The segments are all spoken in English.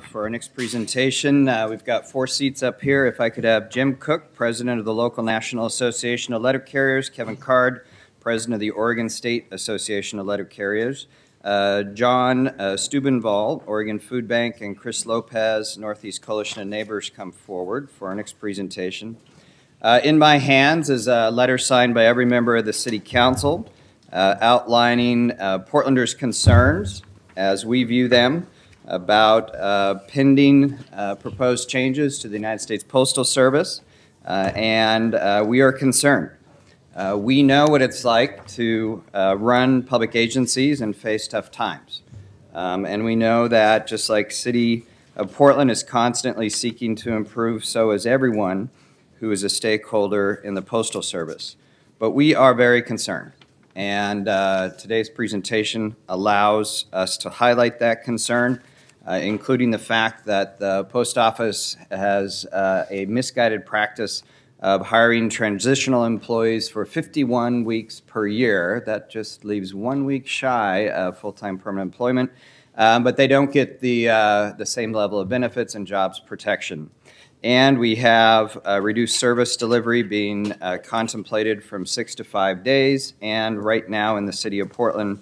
For our next presentation, we've got 4 seats up here. If I could have Jim Cook, President of the local National Association of Letter Carriers, Kevin Card, President of the Oregon State Association of Letter Carriers, John Stubenval, Oregon Food Bank, and Chris Lopez, Northeast Coalition of Neighbors, come forward for our next presentation. In my hands is a letter signed by every member of the City Council outlining Portlanders' concerns as we view them about pending proposed changes to the United States Postal Service, and we are concerned. We know what it's like to run public agencies and face tough times. And we know that just like City of Portland is constantly seeking to improve, so is everyone who is a stakeholder in the Postal Service. But we are very concerned. And today's presentation allows us to highlight that concern, including the fact that the Post Office has a misguided practice of hiring transitional employees for 51 weeks per year. That just leaves 1 week shy of full-time permanent employment, but they don't get the same level of benefits and jobs protection. And we have reduced service delivery being contemplated from 6 to 5 days. And right now in the City of Portland,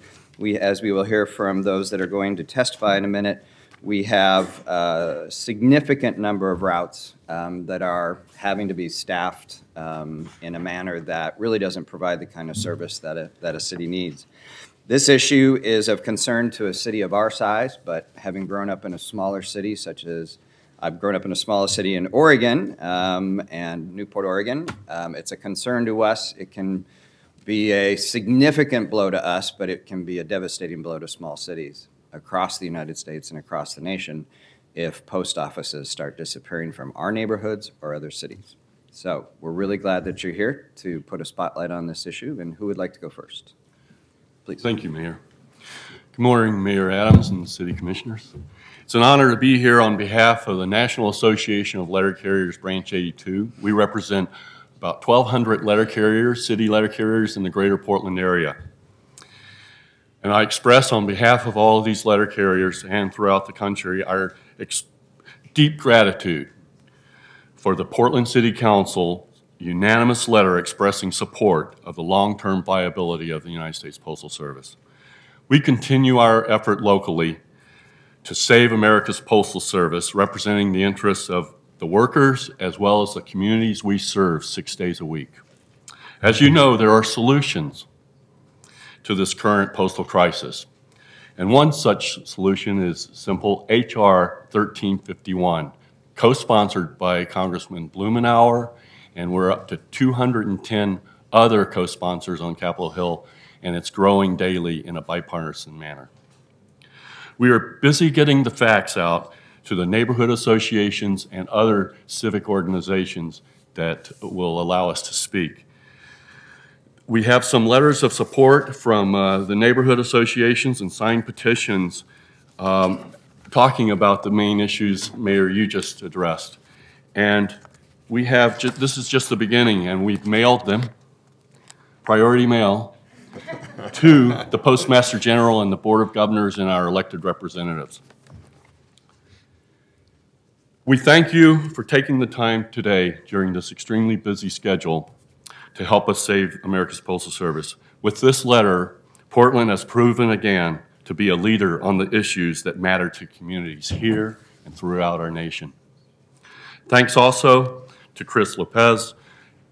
as we will hear from those that are going to testify in a minute, we have a significant number of routes that are having to be staffed in a manner that really doesn't provide the kind of service that a city needs. This issue is of concern to a city of our size, but having grown up in a smaller city such as I've grown up in a small city in Oregon and Newport, Oregon. It's a concern to us. It can be a significant blow to us, but it can be a devastating blow to small cities across the United States and across the nation if post offices start disappearing from our neighborhoods or other cities. So we're really glad that you're here to put a spotlight on this issue. And who would like to go first? Please. Thank you, Mayor. Good morning, Mayor Adams and City Commissioners. It's an honor to be here on behalf of the National Association of Letter Carriers, Branch 82. We represent about 1,200 letter carriers, city letter carriers in the greater Portland area. And I express on behalf of all of these letter carriers and throughout the country our deep gratitude for the Portland City Council unanimous letter expressing support of the long-term viability of the United States Postal Service. We continue our effort locally to save America's Postal Service, representing the interests of the workers as well as the communities we serve 6 days a week. As you know, there are solutions to this current postal crisis. And one such solution is simple HR 1351, co-sponsored by Congressman Blumenauer, and we're up to 210 other co-sponsors on Capitol Hill, and it's growing daily in a bipartisan manner. We are busy getting the facts out to the neighborhood associations and other civic organizations that will allow us to speak. We have some letters of support from the neighborhood associations and signed petitions talking about the main issues, Mayor, you just addressed. And we have, this is just the beginning, and we've mailed them, priority mail, to the Postmaster General and the Board of Governors and our elected representatives. We thank you for taking the time today during this extremely busy schedule to help us save America's Postal Service. With this letter, Portland has proven again to be a leader on the issues that matter to communities here and throughout our nation. Thanks also to Chris Lopez,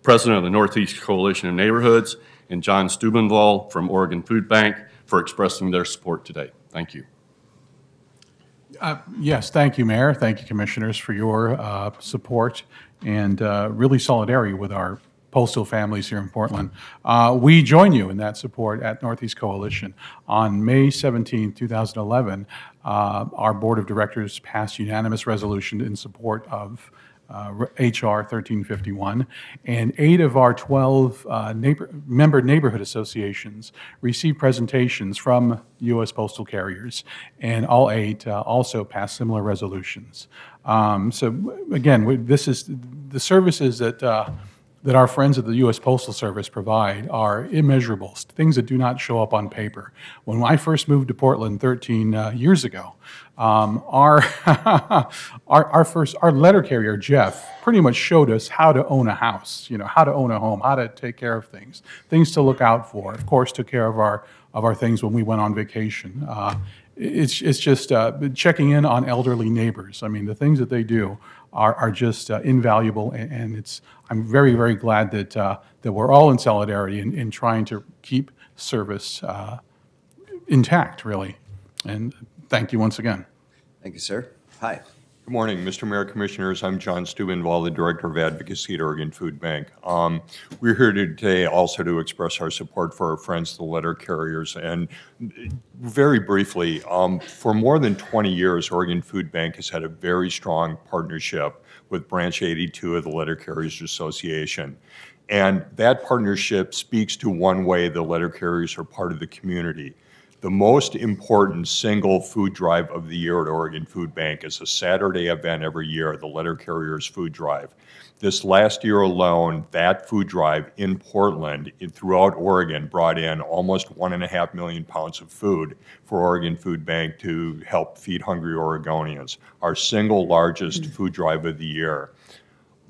President of the Northeast Coalition of Neighborhoods, and John Stubenval from Oregon Food Bank for expressing their support today. Thank you. Yes, thank you, Mayor. Thank you, Commissioners, for your support and really solidarity with our postal families here in Portland. We join you in that support at Northeast Coalition. On May 17, 2011, our Board of Directors passed unanimous resolution in support of HR 1351, and 8 of our 12 member neighborhood associations received presentations from U.S. postal carriers, and all 8 also passed similar resolutions. So again, this is the services that that our friends at the U.S. Postal Service provide are immeasurable, things that do not show up on paper. When I first moved to Portland 13 years ago, our letter carrier, Jeff, pretty much showed us how to own a house, how to own a home, how to take care of things to look out for. Of course, took care of our things when we went on vacation. It's just checking in on elderly neighbors. I mean, the things that they do are just invaluable, and I'm very, very glad that we're all in solidarity in trying to keep service intact, really. And thank you once again. Thank you, sir. Hi. Good morning, Mr. Mayor, Commissioners. I'm John Steubenvall, the Director of Advocacy at Oregon Food Bank. We're here today also to express our support for our friends, the letter carriers. And very briefly, for more than 20 years, Oregon Food Bank has had a very strong partnership with Branch 82 of the Letter Carriers Association. And that partnership speaks to one way the letter carriers are part of the community. The most important single food drive of the year at Oregon Food Bank is a Saturday event every year, the Letter Carriers Food Drive. This last year alone, that food drive in Portland and throughout Oregon brought in almost 1.5 million pounds of food for Oregon Food Bank to help feed hungry Oregonians, our single largest food drive of the year.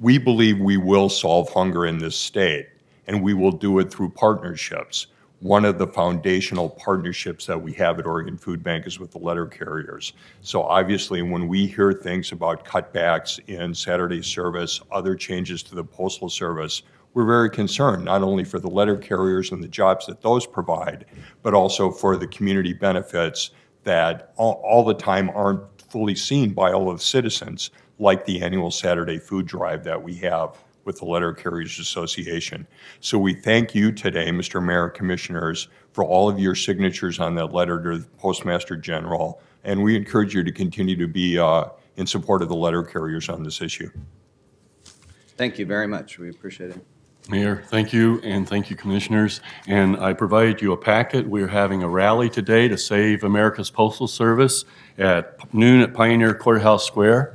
We believe we will solve hunger in this state, and we will do it through partnerships. One of the foundational partnerships that we have at Oregon Food Bank is with the letter carriers. So obviously when we hear things about cutbacks in Saturday service, other changes to the Postal Service, we're very concerned, not only for the letter carriers and the jobs that those provide, but also for the community benefits that all the time aren't fully seen by all of the citizens, like the annual Saturday food drive that we have with the Letter Carriers Association. So we thank you today, Mr. Mayor, Commissioners, for all of your signatures on that letter to the Postmaster General, and we encourage you to continue to be in support of the letter carriers on this issue. Thank you very much. We appreciate it. Mayor, thank you, and thank you, Commissioners. And I provided you a packet. We're having a rally today to save America's Postal Service at noon at Pioneer Courthouse Square.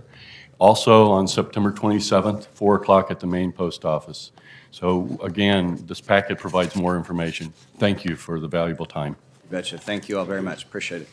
Also on September 27th, 4 o'clock at the main post office. So again, this packet provides more information. Thank you for the valuable time. You betcha. Thank you all very much. Appreciate it.